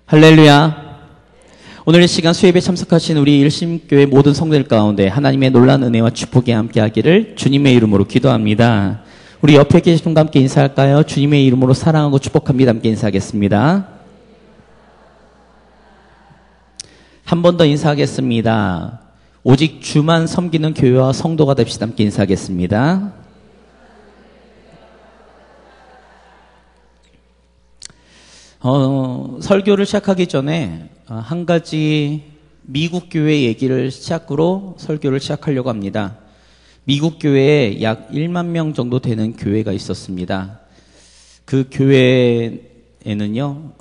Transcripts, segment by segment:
할렐루야. 오늘 이 시간 수예배에 참석하신 우리 일심교회 모든 성도들 가운데 하나님의 놀라운 은혜와 축복이 함께하기를 주님의 이름으로 기도합니다. 우리 옆에 계신 분과 함께 인사할까요? 주님의 이름으로 사랑하고 축복합니다. 함께 인사하겠습니다. 한 번 더 인사하겠습니다. 오직 주만 섬기는 교회와 성도가 됩시다. 함께 인사하겠습니다. 설교를 시작하기 전에 한 가지 미국 교회 얘기를 시작으로 설교를 시작하려고 합니다. 미국 교회에 약 1만 명 정도 되는 교회가 있었습니다. 그 교회에는요,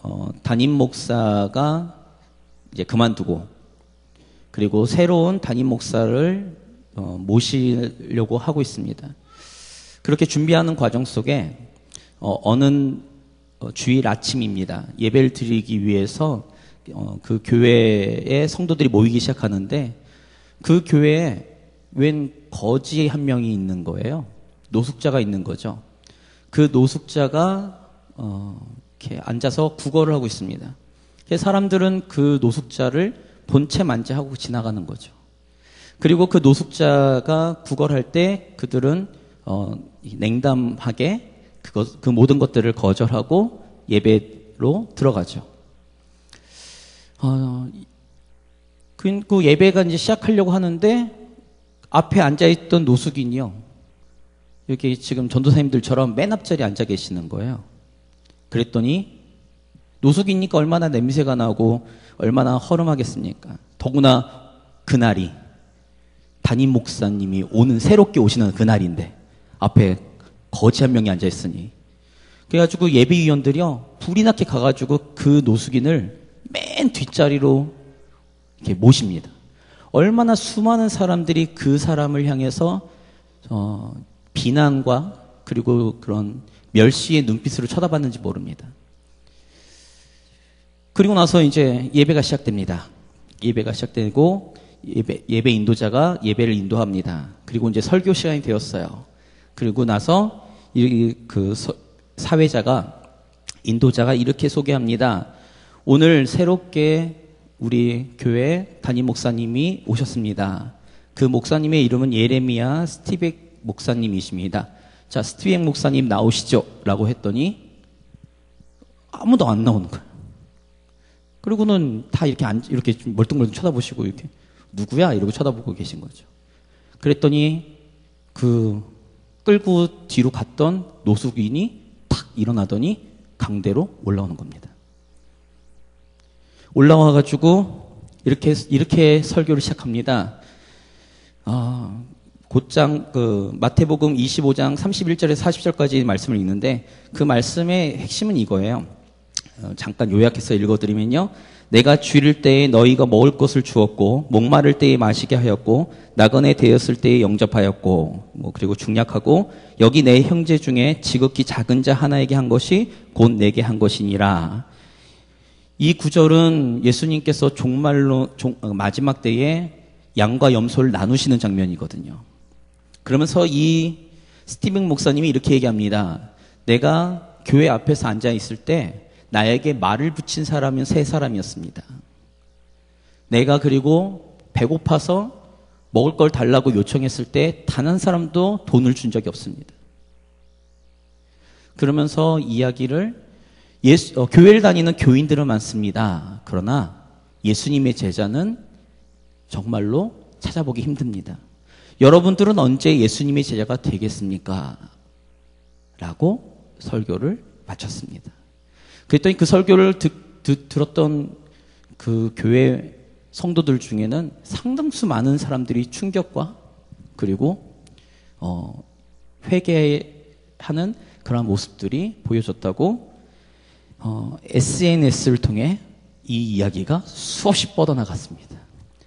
담임 목사가 이제 그만두고, 그리고 새로운 담임 목사를 모시려고 하고 있습니다. 그렇게 준비하는 과정 속에 어느 주일 아침입니다. 예배를 드리기 위해서 그 교회에 성도들이 모이기 시작하는데 그 교회에 웬 거지 한 명이 있는 거예요. 노숙자가 있는 거죠. 그 노숙자가 이렇게 앉아서 구걸을 하고 있습니다. 사람들은 그 노숙자를 본체 만지하고 지나가는 거죠. 그리고 그 노숙자가 구걸할 때 그들은 냉담하게 그 모든 것들을 거절하고 예배로 들어가죠. 그 예배가 이제 시작하려고 하는데 앞에 앉아있던 노숙인이요. 여기 지금 전도사님들처럼 맨 앞자리에 앉아 계시는 거예요. 그랬더니 노숙이니까 얼마나 냄새가 나고 얼마나 허름하겠습니까? 더구나 그날이 담임 목사님이 새롭게 오시는 그날인데 앞에 거지 한 명이 앉아있으니. 그래가지고 예비위원들이요, 불이 나게 가가지고 그 노숙인을 맨 뒷자리로 이렇게 모십니다. 얼마나 수많은 사람들이 그 사람을 향해서 비난과 그리고 그런 멸시의 눈빛으로 쳐다봤는지 모릅니다. 그리고 나서 이제 예배가 시작됩니다. 예배가 시작되고 예배 인도자가 예배를 인도합니다. 그리고 이제 설교 시간이 되었어요. 그리고 나서 사회자가, 인도자가 이렇게 소개합니다. 오늘 새롭게 우리 교회 담임 목사님이 오셨습니다. 그 목사님의 이름은 예레미야 스티벡 목사님이십니다. 자, 스티벡 목사님 나오시죠? 라고 했더니 아무도 안 나오는 거예요. 그리고는 다 이렇게 멀뚱멀뚱 쳐다보시고 이렇게 누구야? 이러고 쳐다보고 계신 거죠. 그랬더니 끌고 뒤로 갔던 노숙인이 탁 일어나더니 강대로 올라오는 겁니다. 올라와가지고 이렇게 설교를 시작합니다. 곧장 마태복음 25장 31절에서 40절까지 말씀을 읽는데 그 말씀의 핵심은 이거예요. 잠깐 요약해서 읽어드리면요. 내가 줄일 때에 너희가 먹을 것을 주었고 목마를 때에 마시게 하였고 나그네 되었을 때에 영접하였고 그리고 중약하고 여기 내 형제 중에 지극히 작은 자 하나에게 한 것이 곧 내게 한 것이니라. 이 구절은 예수님께서 마지막 때에 양과 염소를 나누시는 장면이거든요. 그러면서 이 스티븐 목사님이 이렇게 얘기합니다. 내가 교회 앞에서 앉아 있을 때 나에게 말을 붙인 사람은 3사람이었습니다. 내가 그리고 배고파서 먹을 걸 달라고 요청했을 때 단 한 사람도 돈을 준 적이 없습니다. 그러면서 이야기를 교회를 다니는 교인들은 많습니다. 그러나 예수님의 제자는 정말로 찾아보기 힘듭니다. 여러분들은 언제 예수님의 제자가 되겠습니까? 라고 설교를 마쳤습니다. 그랬더니 그 설교를 들었던 그 교회 성도들 중에는 상당수 많은 사람들이 충격과 그리고 회개하는 그런 모습들이 보여졌다고 SNS를 통해 이 이야기가 수없이 뻗어나갔습니다.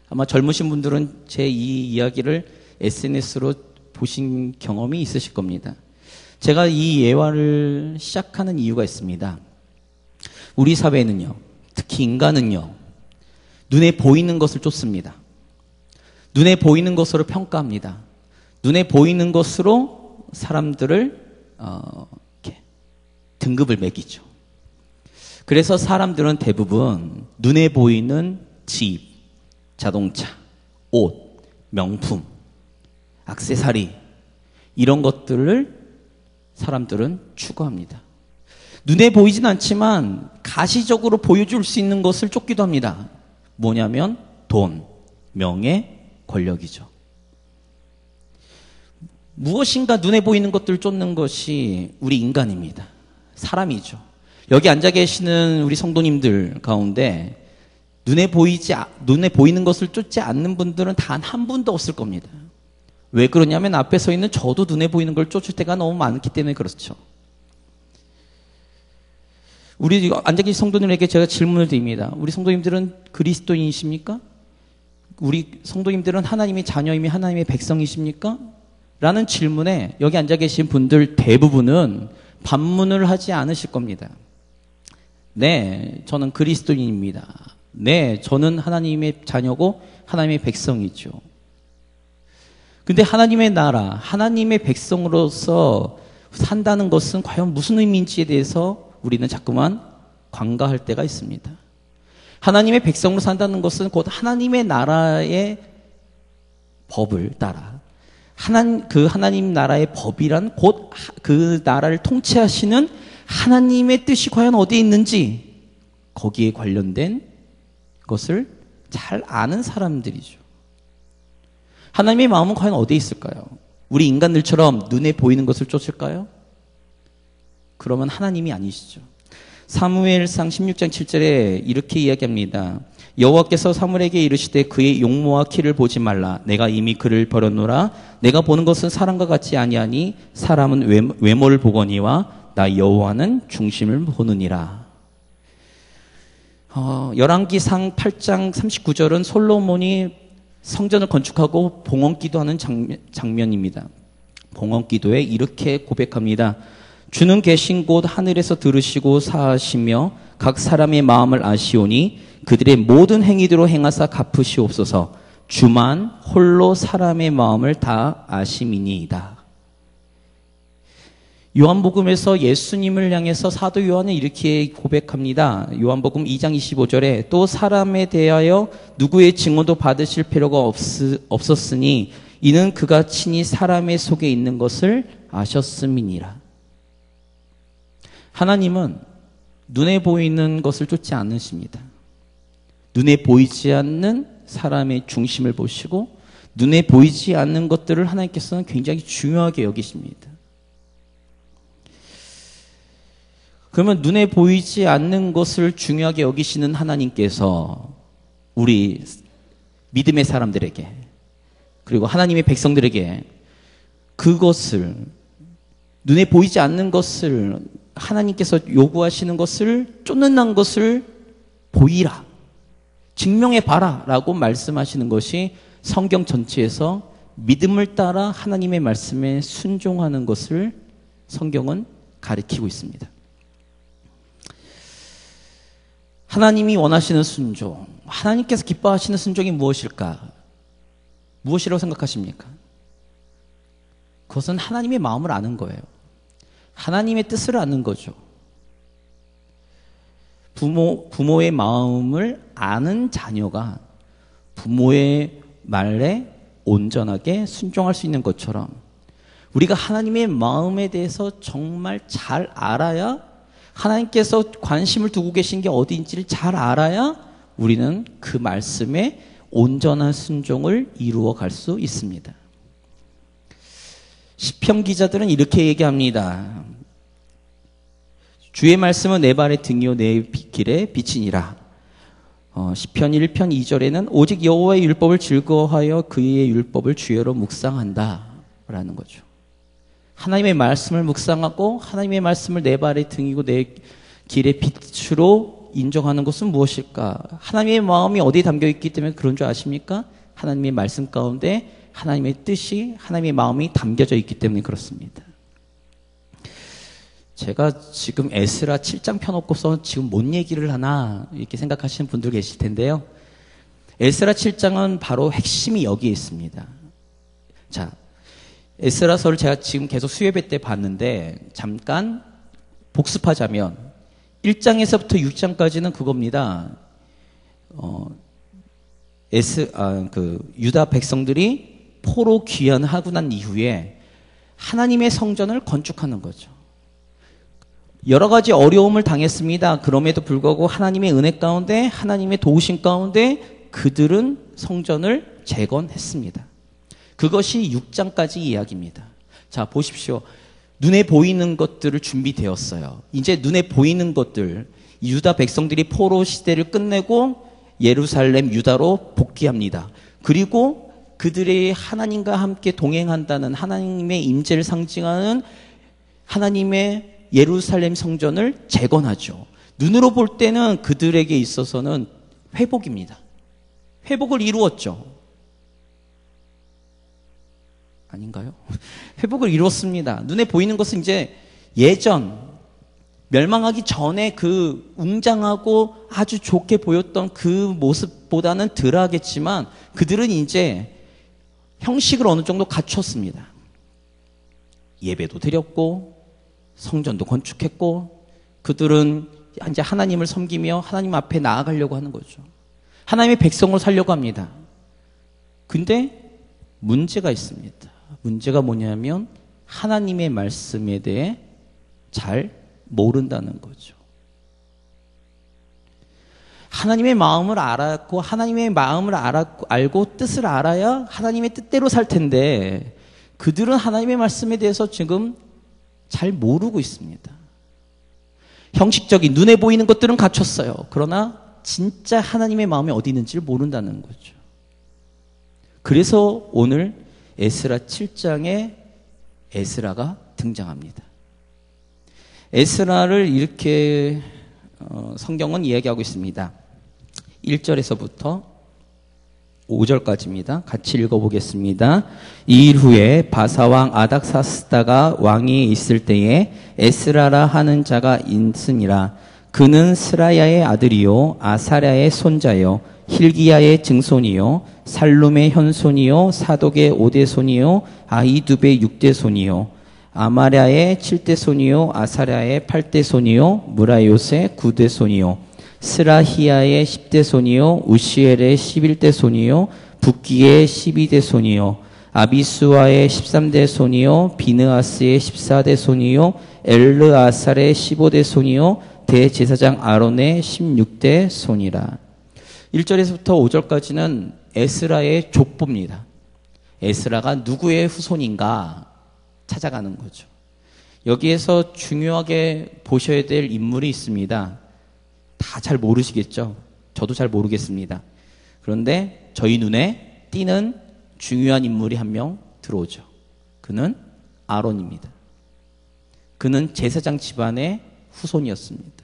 아마 젊으신 분들은 제 이 이야기를 SNS로 보신 경험이 있으실 겁니다. 제가 이 예화를 시작하는 이유가 있습니다. 우리 사회는요, 특히 인간은요, 눈에 보이는 것을 쫓습니다. 눈에 보이는 것으로 평가합니다. 눈에 보이는 것으로 사람들을 이렇게 등급을 매기죠. 그래서 사람들은 대부분 눈에 보이는 집, 자동차, 옷, 명품, 액세서리 이런 것들을 사람들은 추구합니다. 눈에 보이진 않지만 가시적으로 보여줄 수 있는 것을 쫓기도 합니다. 뭐냐면 돈, 명예, 권력이죠. 무엇인가 눈에 보이는 것들을 쫓는 것이 우리 인간입니다. 사람이죠. 여기 앉아 계시는 우리 성도님들 가운데 눈에 보이는 것을 쫓지 않는 분들은 단 한 분도 없을 겁니다. 왜 그러냐면 앞에 서 있는 저도 눈에 보이는 걸 쫓을 때가 너무 많기 때문에 그렇죠. 우리 앉아 계신 성도님에게 제가 질문을 드립니다. 우리 성도님들은 그리스도인이십니까? 우리 성도님들은 하나님의 자녀이며 하나님의 백성이십니까? 라는 질문에 여기 앉아 계신 분들 대부분은 반문을 하지 않으실 겁니다. 네, 저는 그리스도인입니다. 네, 저는 하나님의 자녀고 하나님의 백성이죠. 근데 하나님의 나라, 하나님의 백성으로서 산다는 것은 과연 무슨 의미인지에 대해서 우리는 자꾸만 관가할 때가 있습니다. 하나님의 백성으로 산다는 것은 곧 하나님의 나라의 법을 따라 하나님 나라의 법이란 곧 그 나라를 통치하시는 하나님의 뜻이 과연 어디에 있는지 거기에 관련된 것을 잘 아는 사람들이죠. 하나님의 마음은 과연 어디에 있을까요? 우리 인간들처럼 눈에 보이는 것을 쫓을까요? 그러면 하나님이 아니시죠. 사무엘상 16장 7절에 이렇게 이야기합니다. 여호와께서 사무엘에게 이르시되 그의 용모와 키를 보지 말라. 내가 이미 그를 버렸노라. 내가 보는 것은 사람과 같지 아니하니 사람은 외모를 보거니와 나 여호와는 중심을 보느니라. 열왕기상 8장 39절은 솔로몬이 성전을 건축하고 봉헌기도하는 장면입니다. 봉헌기도에 이렇게 고백합니다. 주는 계신 곳 하늘에서 들으시고 사하시며 각 사람의 마음을 아시오니 그들의 모든 행위대로 행하사 갚으시옵소서. 주만 홀로 사람의 마음을 다 아심이니이다. 요한복음에서 예수님을 향해서 사도 요한은 이렇게 고백합니다. 요한복음 2장 25절에 또 사람에 대하여 누구의 증언도 받으실 필요가 없었으니 이는 그가 친히 사람의 속에 있는 것을 아셨음이니라. 하나님은 눈에 보이는 것을 쫓지 않으십니다. 눈에 보이지 않는 사람의 중심을 보시고 눈에 보이지 않는 것들을 하나님께서는 굉장히 중요하게 여기십니다. 그러면 눈에 보이지 않는 것을 중요하게 여기시는 하나님께서 우리 믿음의 사람들에게 그리고 하나님의 백성들에게 그것을 눈에 보이지 않는 것을 하나님께서 요구하시는 것을 쫓는다는 것을 보이라, 증명해봐라 라고 말씀하시는 것이 성경 전체에서 믿음을 따라 하나님의 말씀에 순종하는 것을 성경은 가리키고 있습니다. 하나님이 원하시는 순종, 하나님께서 기뻐하시는 순종이 무엇일까? 무엇이라고 생각하십니까? 그것은 하나님의 마음을 아는 거예요. 하나님의 뜻을 아는 거죠. 부모의 마음을 아는 자녀가 부모의 말에 온전하게 순종할 수 있는 것처럼 우리가 하나님의 마음에 대해서 정말 잘 알아야 하나님께서 관심을 두고 계신 게 어디인지를 잘 알아야 우리는 그 말씀에 온전한 순종을 이루어 갈 수 있습니다. 시편 기자들은 이렇게 얘기합니다. 주의 말씀은 내 발의 등이요 내 길에 빛이니라. 시편 1편 2절에는 오직 여호와의 율법을 즐거워하여 그의 율법을 주여로 묵상한다 라는 거죠. 하나님의 말씀을 묵상하고 하나님의 말씀을 내 발의 등이고 내 길의 빛으로 인정하는 것은 무엇일까? 하나님의 마음이 어디에 담겨 있기 때문에 그런 줄 아십니까? 하나님의 말씀 가운데 하나님의 뜻이, 하나님의 마음이 담겨져 있기 때문에 그렇습니다. 제가 지금 에스라 7장 펴놓고서 지금 뭔 얘기를 하나 이렇게 생각하시는 분들 계실 텐데요. 에스라 7장은 바로 핵심이 여기에 있습니다. 자, 에스라서를 제가 지금 계속 수요예배 때 봤는데 잠깐 복습하자면 1장에서부터 6장까지는 그겁니다. 유다 백성들이 포로 귀환하고 난 이후에 하나님의 성전을 건축하는 거죠. 여러 가지 어려움을 당했습니다. 그럼에도 불구하고 하나님의 은혜 가운데, 하나님의 도우심 가운데 그들은 성전을 재건했습니다. 그것이 6장까지 이야기입니다. 자, 보십시오. 눈에 보이는 것들을 준비되었어요. 이제 눈에 보이는 것들, 유다 백성들이 포로 시대를 끝내고 예루살렘 유다로 복귀합니다. 그리고 그들의 하나님과 함께 동행한다는 하나님의 임재를 상징하는 하나님의 예루살렘 성전을 재건하죠. 눈으로 볼 때는 그들에게 있어서는 회복입니다. 회복을 이루었죠. 아닌가요? 회복을 이뤘습니다. 눈에 보이는 것은 이제 예전 멸망하기 전에 그 웅장하고 아주 좋게 보였던 그 모습보다는 덜하겠지만 그들은 이제 형식을 어느 정도 갖췄습니다. 예배도 드렸고 성전도 건축했고 그들은 이제 하나님을 섬기며 하나님 앞에 나아가려고 하는 거죠. 하나님의 백성을 살려고 합니다. 근데 문제가 있습니다. 문제가 뭐냐면 하나님의 말씀에 대해 잘 모른다는 거죠. 하나님의 마음을 알았고 하나님의 마음을 알고 뜻을 알아야 하나님의 뜻대로 살 텐데 그들은 하나님의 말씀에 대해서 지금 잘 모르고 있습니다. 형식적인 눈에 보이는 것들은 갖췄어요. 그러나 진짜 하나님의 마음이 어디 있는지를 모른다는 거죠. 그래서 오늘 에스라 7장에 에스라가 등장합니다. 에스라를 이렇게 성경은 이야기하고 있습니다. 1절에서부터 5절까지입니다. 같이 읽어보겠습니다. 이 일 후에 바사왕 아닥사스다가 왕위에 있을 때에 에스라라 하는 자가 있으니라. 그는 스라야의 아들이요 아사랴의 손자요 힐기야의 증손이요 살룸의 현손이요 사독의 5대손이요 아히두베의 6대손이요 아마랴의 7대손이요 아사랴의 8대손이요 무라요스의 9대손이요 스라히야의 10대손이요 우시엘의 11대손이요 붓기의 12대손이요 아비수아의 13대손이요 비느아스의 14대손이요 엘르아살의 15대손이요 대제사장 아론의 16대손이라. 1절에서부터 5절까지는 에스라의 족보입니다. 에스라가 누구의 후손인가 찾아가는 거죠. 여기에서 중요하게 보셔야 될 인물이 있습니다. 다 잘 모르시겠죠? 저도 잘 모르겠습니다. 그런데 저희 눈에 띄는 중요한 인물이 한 명 들어오죠. 그는 아론입니다. 그는 제사장 집안의 후손이었습니다.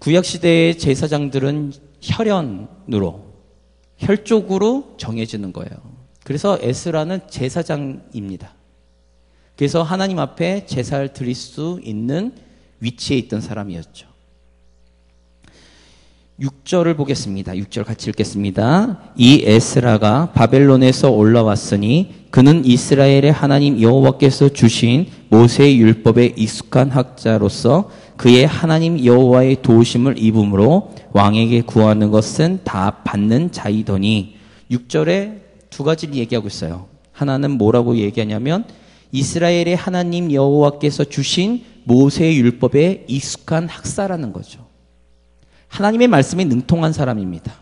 구약시대의 제사장들은 혈족으로 정해지는 거예요. 그래서 에스라는 제사장입니다. 그래서 하나님 앞에 제사를 드릴 수 있는 위치에 있던 사람이었죠. 6절을 보겠습니다. 6절 같이 읽겠습니다. 이 에스라가 바벨론에서 올라왔으니 그는 이스라엘의 하나님 여호와께서 주신 모세의 율법에 익숙한 학자로서 그의 하나님 여호와의 도우심을 입음으로 왕에게 구하는 것은 다 받는 자이더니 6절에 두 가지를 얘기하고 있어요. 하나는 뭐라고 얘기하냐면 이스라엘의 하나님 여호와께서 주신 모세의 율법에 익숙한 학사라는 거죠. 하나님의 말씀에 능통한 사람입니다.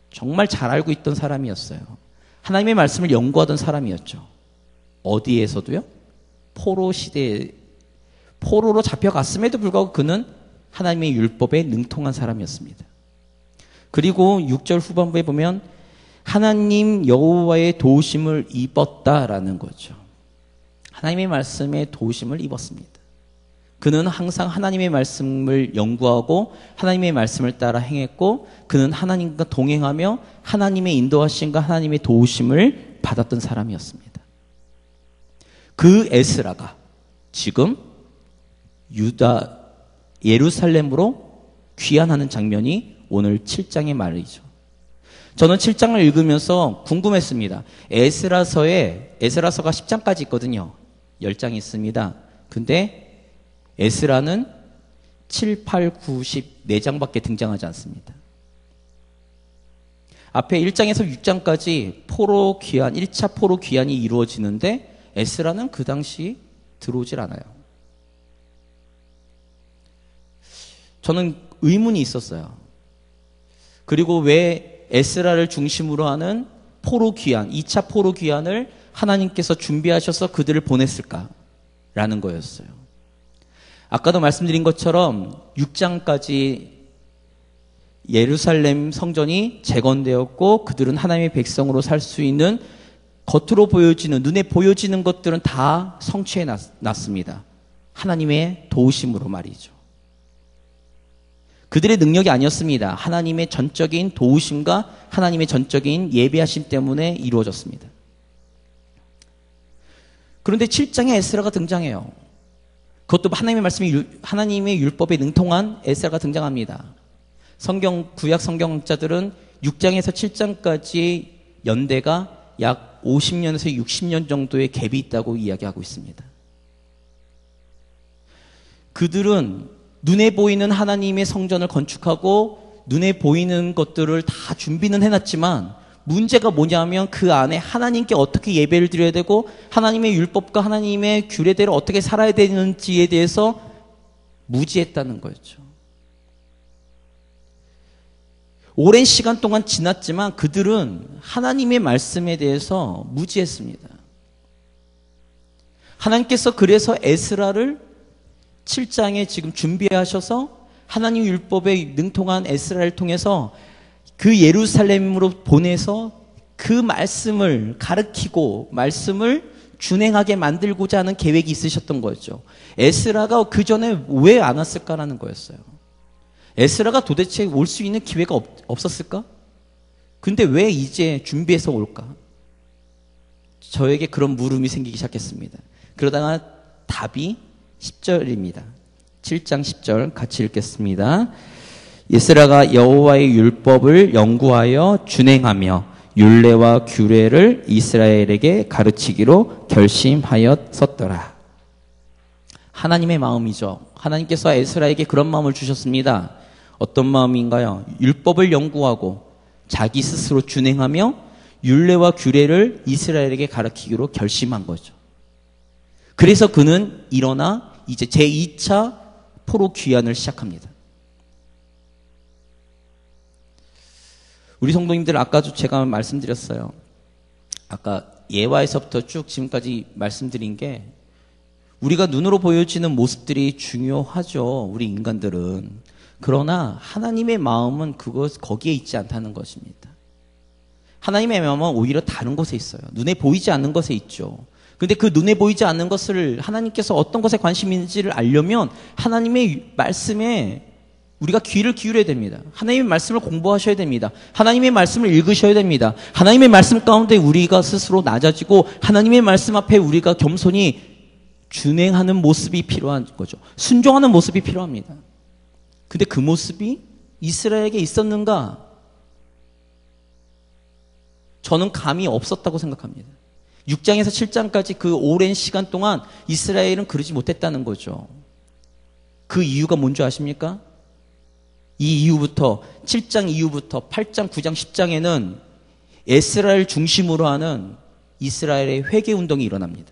정말 잘 알고 있던 사람이었어요. 하나님의 말씀을 연구하던 사람이었죠. 어디에서도요? 포로 시대에 포로로 잡혀갔음에도 불구하고 그는 하나님의 율법에 능통한 사람이었습니다. 그리고 6절 후반부에 보면 하나님 여호와의 도우심을 입었다라는 거죠. 하나님의 말씀에 도우심을 입었습니다. 그는 항상 하나님의 말씀을 연구하고 하나님의 말씀을 따라 행했고 그는 하나님과 동행하며 하나님의 인도하심과 하나님의 도우심을 받았던 사람이었습니다. 그 에스라가 지금 유다 예루살렘으로 귀환하는 장면이 오늘 7장의 말이죠. 저는 7장을 읽으면서 궁금했습니다. 에스라서가 10장까지 있거든요. 10장이 있습니다. 근데 에스라는 7, 8, 9, 10 4장밖에 등장하지 않습니다. 앞에 1장에서 6장까지 포로 귀환, 1차 포로 귀환이 이루어지는데 에스라는 그 당시 들어오질 않아요. 저는 의문이 있었어요. 그리고 왜 에스라를 중심으로 하는 포로 귀환, 2차 포로 귀환을 하나님께서 준비하셔서 그들을 보냈을까라는 거였어요. 아까도 말씀드린 것처럼 6장까지 예루살렘 성전이 재건되었고 그들은 하나님의 백성으로 살 수 있는 겉으로 보여지는, 눈에 보여지는 것들은 다 성취해 놨습니다. 하나님의 도우심으로 말이죠. 그들의 능력이 아니었습니다. 하나님의 전적인 도우심과 하나님의 전적인 예배하심 때문에 이루어졌습니다. 그런데 7장에 에스라가 등장해요. 그것도 하나님의 율법에 능통한 에스라가 등장합니다. 구약 성경자들은 6장에서 7장까지 연대가 약 50년에서 60년 정도의 갭이 있다고 이야기하고 있습니다. 그들은 눈에 보이는 하나님의 성전을 건축하고 눈에 보이는 것들을 다 준비는 해놨지만 문제가 뭐냐면 그 안에 하나님께 어떻게 예배를 드려야 되고 하나님의 율법과 하나님의 규례대로 어떻게 살아야 되는지에 대해서 무지했다는 거였죠. 오랜 시간 동안 지났지만 그들은 하나님의 말씀에 대해서 무지했습니다. 하나님께서 그래서 에스라를 7장에 지금 준비하셔서 하나님 율법에 능통한 에스라를 통해서 그 예루살렘으로 보내서 그 말씀을 가르치고 말씀을 준행하게 만들고자 하는 계획이 있으셨던 거죠. 에스라가 그 전에 왜 안 왔을까라는 거였어요. 에스라가 도대체 올 수 있는 기회가 없었을까? 근데 왜 이제 준비해서 올까? 저에게 그런 물음이 생기기 시작했습니다. 그러다가 답이 10절입니다. 7장 10절 같이 읽겠습니다. 에스라가 여호와의 율법을 연구하여 준행하며 율례와 규례를 이스라엘에게 가르치기로 결심하였었더라. 하나님의 마음이죠. 하나님께서 에스라에게 그런 마음을 주셨습니다. 어떤 마음인가요? 율법을 연구하고 자기 스스로 준행하며 율례와 규례를 이스라엘에게 가르치기로 결심한 거죠. 그래서 그는 일어나 이제 제2차 포로 귀환을 시작합니다. 우리 성도님들 아까도 제가 말씀드렸어요. 아까 예화에서부터 쭉 지금까지 말씀드린 게 우리가 눈으로 보여지는 모습들이 중요하죠. 우리 인간들은. 그러나 하나님의 마음은 거기에 있지 않다는 것입니다. 하나님의 마음은 오히려 다른 곳에 있어요. 눈에 보이지 않는 것에 있죠. 근데 그 눈에 보이지 않는 것을 하나님께서 어떤 것에 관심이 있는지를 알려면 하나님의 말씀에 우리가 귀를 기울여야 됩니다. 하나님의 말씀을 공부하셔야 됩니다. 하나님의 말씀을 읽으셔야 됩니다. 하나님의 말씀 가운데 우리가 스스로 낮아지고 하나님의 말씀 앞에 우리가 겸손히 준행하는 모습이 필요한 거죠. 순종하는 모습이 필요합니다. 근데 그 모습이 이스라엘에게 있었는가? 저는 감이 없었다고 생각합니다. 6장에서 7장까지 그 오랜 시간 동안 이스라엘은 그러지 못했다는 거죠. 그 이유가 뭔지 아십니까? 이 이후부터 7장 이후부터 8장, 9장, 10장에는 에스라엘 중심으로 하는 이스라엘의 회개운동이 일어납니다.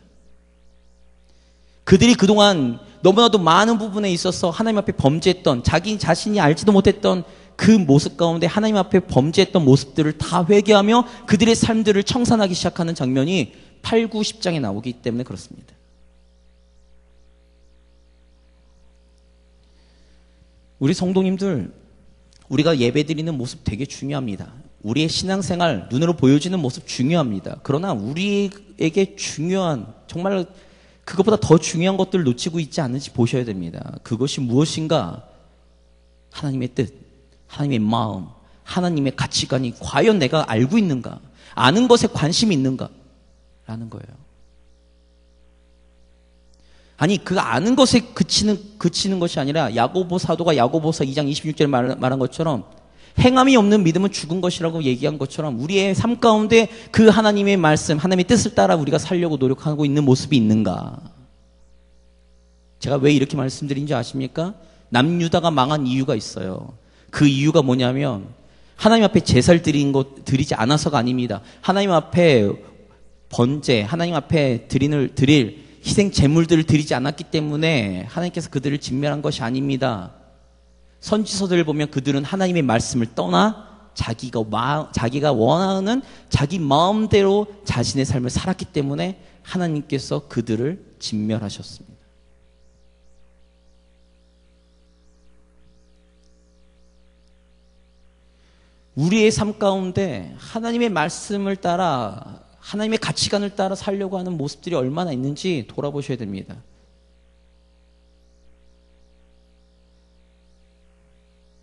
그들이 그동안 너무나도 많은 부분에 있어서 하나님 앞에 범죄했던 자기 자신이 알지도 못했던 그 모습 가운데 하나님 앞에 범죄했던 모습들을 다 회개하며 그들의 삶들을 청산하기 시작하는 장면이 8, 9, 10장에 나오기 때문에 그렇습니다. 우리 성도님들, 우리가 예배드리는 모습 되게 중요합니다. 우리의 신앙생활, 눈으로 보여지는 모습 중요합니다. 그러나 우리에게 중요한, 정말 그것보다 더 중요한 것들을 놓치고 있지 않는지 보셔야 됩니다. 그것이 무엇인가? 하나님의 뜻, 하나님의 마음, 하나님의 가치관이 과연 내가 알고 있는가? 아는 것에 관심이 있는가? 라는 거예요. 아니, 그 아는 것에 그치는 것이 아니라 야고보 사도가 야고보서 2장 26절에 말한 것처럼 행함이 없는 믿음은 죽은 것이라고 얘기한 것처럼 우리의 삶 가운데 그 하나님의 말씀, 하나님의 뜻을 따라 우리가 살려고 노력하고 있는 모습이 있는가? 제가 왜 이렇게 말씀드린지 아십니까? 남유다가 망한 이유가 있어요. 그 이유가 뭐냐면 하나님 앞에 제사를 드리지 않아서가 아닙니다. 하나님 앞에 번제, 하나님 앞에 드릴 희생 제물들을 드리지 않았기 때문에 하나님께서 그들을 진멸한 것이 아닙니다. 선지서들을 보면 그들은 하나님의 말씀을 떠나 자기가 원하는 자기 마음대로 자신의 삶을 살았기 때문에 하나님께서 그들을 진멸하셨습니다. 우리의 삶 가운데 하나님의 말씀을 따라 하나님의 가치관을 따라 살려고 하는 모습들이 얼마나 있는지 돌아보셔야 됩니다.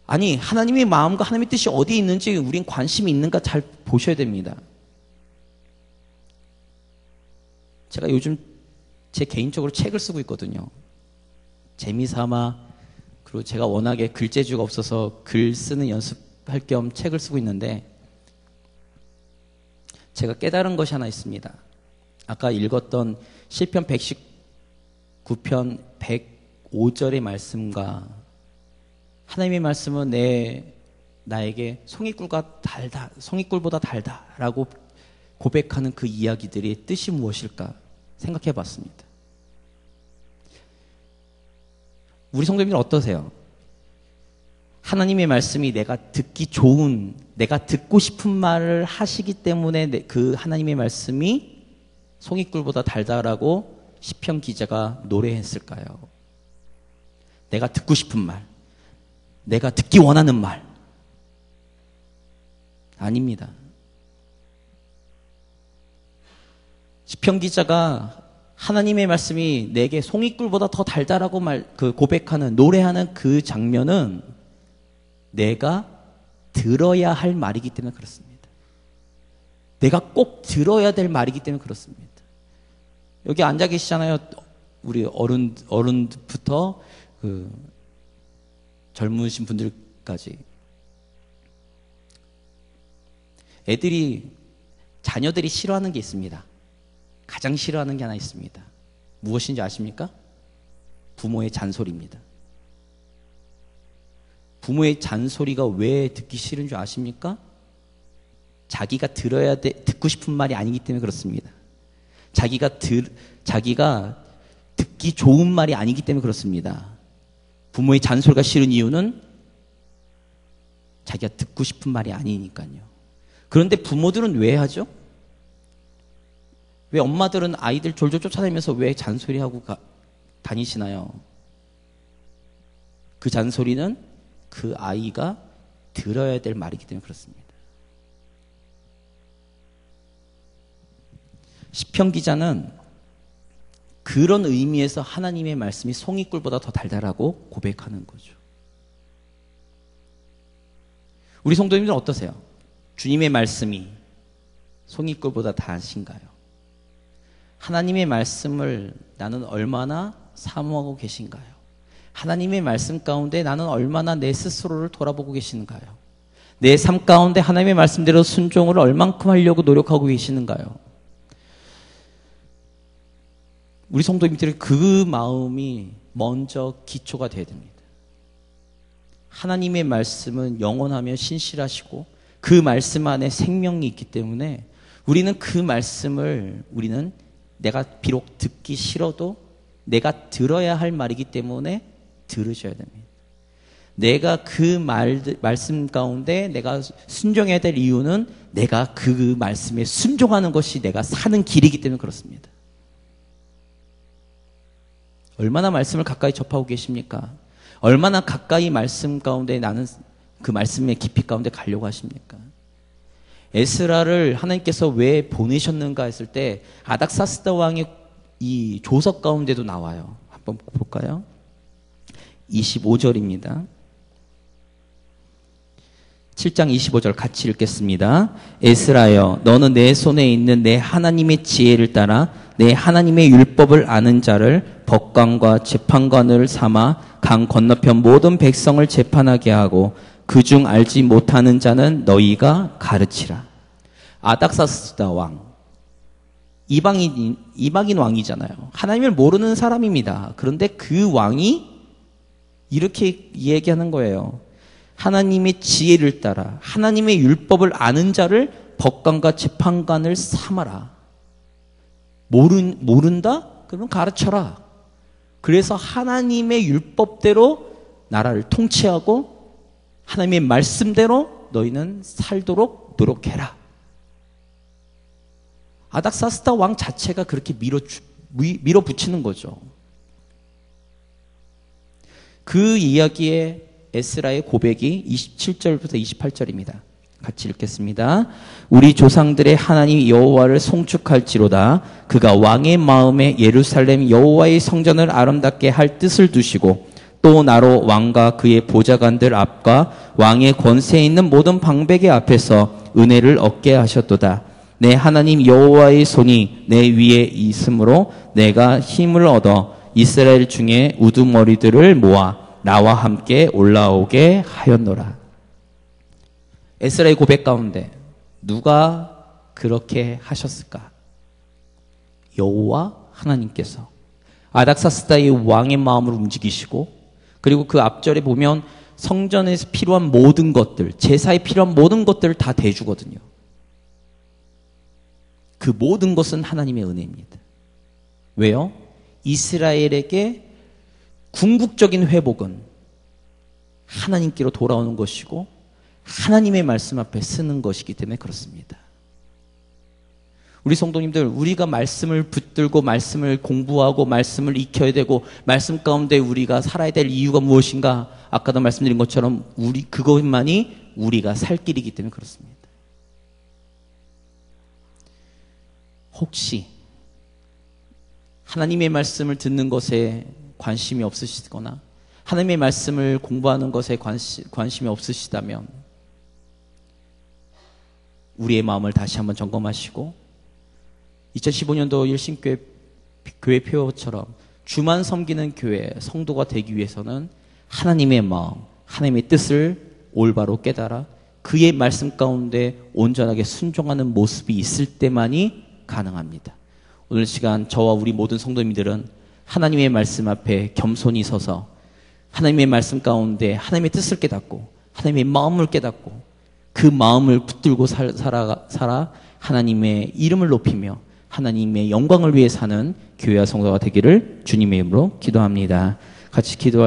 아니, 하나님의 마음과 하나님의 뜻이 어디에 있는지 우린 관심이 있는가 잘 보셔야 됩니다. 제가 요즘 제 개인적으로 책을 쓰고 있거든요. 재미삼아, 그리고 제가 워낙에 글재주가 없어서 글 쓰는 연습할 겸 책을 쓰고 있는데 제가 깨달은 것이 하나 있습니다. 아까 읽었던 시편 119편 105절의 말씀과 하나님의 말씀은 나에게 송이꿀보다 달다라고 고백하는 그 이야기들의 뜻이 무엇일까 생각해 봤습니다. 우리 성도님들 어떠세요? 하나님의 말씀이 내가 듣고 싶은 말을 하시기 때문에 그 하나님의 말씀이 송이꿀보다 달다라고 시편 기자가 노래했을까요? 내가 듣고 싶은 말, 내가 듣기 원하는 말. 아닙니다. 시편 기자가 하나님의 말씀이 내게 송이꿀보다 더 달다라고 고백하는, 노래하는 그 장면은 내가 들어야 할 말이기 때문에 그렇습니다. 내가 꼭 들어야 될 말이기 때문에 그렇습니다. 여기 앉아 계시잖아요. 우리 어른부터 젊으신 분들까지. 자녀들이 싫어하는 게 있습니다. 가장 싫어하는 게 하나 있습니다. 무엇인지 아십니까? 부모의 잔소리입니다. 부모의 잔소리가 왜 듣기 싫은 줄 아십니까? 자기가 듣고 싶은 말이 아니기 때문에 그렇습니다. 자기가 듣기 좋은 말이 아니기 때문에 그렇습니다. 부모의 잔소리가 싫은 이유는 자기가 듣고 싶은 말이 아니니까요. 그런데 부모들은 왜 하죠? 왜 엄마들은 아이들 졸졸 쫓아다니면서 왜 잔소리하고 다니시나요? 그 잔소리는 그 아이가 들어야 될 말이기 때문에 그렇습니다. 시편 기자는 그런 의미에서 하나님의 말씀이 송이꿀보다 더 달달하고 고백하는 거죠. 우리 성도님들은 어떠세요? 주님의 말씀이 송이꿀보다 달하신가요? 하나님의 말씀을 나는 얼마나 사모하고 계신가요? 하나님의 말씀 가운데 나는 얼마나 내 스스로를 돌아보고 계시는가요? 내 삶 가운데 하나님의 말씀대로 순종을 얼만큼 하려고 노력하고 계시는가요? 우리 성도님들의 그 마음이 먼저 기초가 되어야 됩니다. 하나님의 말씀은 영원하며 신실하시고 그 말씀 안에 생명이 있기 때문에 우리는 그 말씀을 내가 비록 듣기 싫어도 내가 들어야 할 말이기 때문에 들으셔야 됩니다. 내가 그 말씀 가운데 내가 순종해야 될 이유는 내가 그 말씀에 순종하는 것이 내가 사는 길이기 때문에 그렇습니다. 얼마나 말씀을 가까이 접하고 계십니까? 얼마나 가까이 말씀 가운데 나는 그 말씀의 깊이 가운데 가려고 하십니까? 에스라를 하나님께서 왜 보내셨는가 했을 때 아닥사스다 왕의 이 조석 가운데도 나와요. 한번 볼까요? 25절입니다. 7장 25절 같이 읽겠습니다. 에스라여, 너는 내 손에 있는 내 하나님의 지혜를 따라 내 하나님의 율법을 아는 자를 법관과 재판관을 삼아 강 건너편 모든 백성을 재판하게 하고 그중 알지 못하는 자는 너희가 가르치라. 아닥사스다 왕, 이방인 왕이잖아요. 하나님을 모르는 사람입니다. 그런데 그 왕이 이렇게 얘기하는 거예요. 하나님의 지혜를 따라 하나님의 율법을 아는 자를 법관과 재판관을 삼아라. 모른다? 그러면 가르쳐라. 그래서 하나님의 율법대로 나라를 통치하고 하나님의 말씀대로 너희는 살도록 노력해라. 아닥사스다 왕 자체가 그렇게 밀어붙이는 거죠. 그 이야기의 에스라의 고백이 27절부터 28절입니다. 같이 읽겠습니다. 우리 조상들의 하나님 여호와를 송축할지로다. 그가 왕의 마음에 예루살렘 여호와의 성전을 아름답게 할 뜻을 두시고 또 나로 왕과 그의 보좌관들 앞과 왕의 권세에 있는 모든 방백의 앞에서 은혜를 얻게 하셨도다. 내 하나님 여호와의 손이 내 위에 있으므로 내가 힘을 얻어 이스라엘 중에 우두머리들을 모아 나와 함께 올라오게 하였노라. 에스라의 고백 가운데 누가 그렇게 하셨을까? 여호와 하나님께서 아닥사스다의 왕의 마음을 움직이시고, 그리고 그 앞절에 보면 성전에서 필요한 모든 것들, 제사에 필요한 모든 것들을 다 대주거든요. 그 모든 것은 하나님의 은혜입니다. 왜요? 이스라엘에게 궁극적인 회복은 하나님께로 돌아오는 것이고 하나님의 말씀 앞에 쓰는 것이기 때문에 그렇습니다. 우리 성도님들, 우리가 말씀을 붙들고 말씀을 공부하고 말씀을 익혀야 되고 말씀 가운데 우리가 살아야 될 이유가 무엇인가? 아까도 말씀드린 것처럼 그것만이 우리가 살 길이기 때문에 그렇습니다. 혹시 하나님의 말씀을 듣는 것에 관심이 없으시거나 하나님의 말씀을 공부하는 것에 관심이 없으시다면 우리의 마음을 다시 한번 점검하시고 2015년도 일신교회 교회 표어처럼 주만 섬기는 교회 성도가 되기 위해서는 하나님의 마음, 하나님의 뜻을 올바로 깨달아 그의 말씀 가운데 온전하게 순종하는 모습이 있을 때만이 가능합니다. 오늘 시간 저와 우리 모든 성도님들은 하나님의 말씀 앞에 겸손히 서서 하나님의 말씀 가운데 하나님의 뜻을 깨닫고 하나님의 마음을 깨닫고 그 마음을 붙들고 살아 하나님의 이름을 높이며 하나님의 영광을 위해 사는 교회와 성도가 되기를 주님의 이름으로 기도합니다. 같이 기도할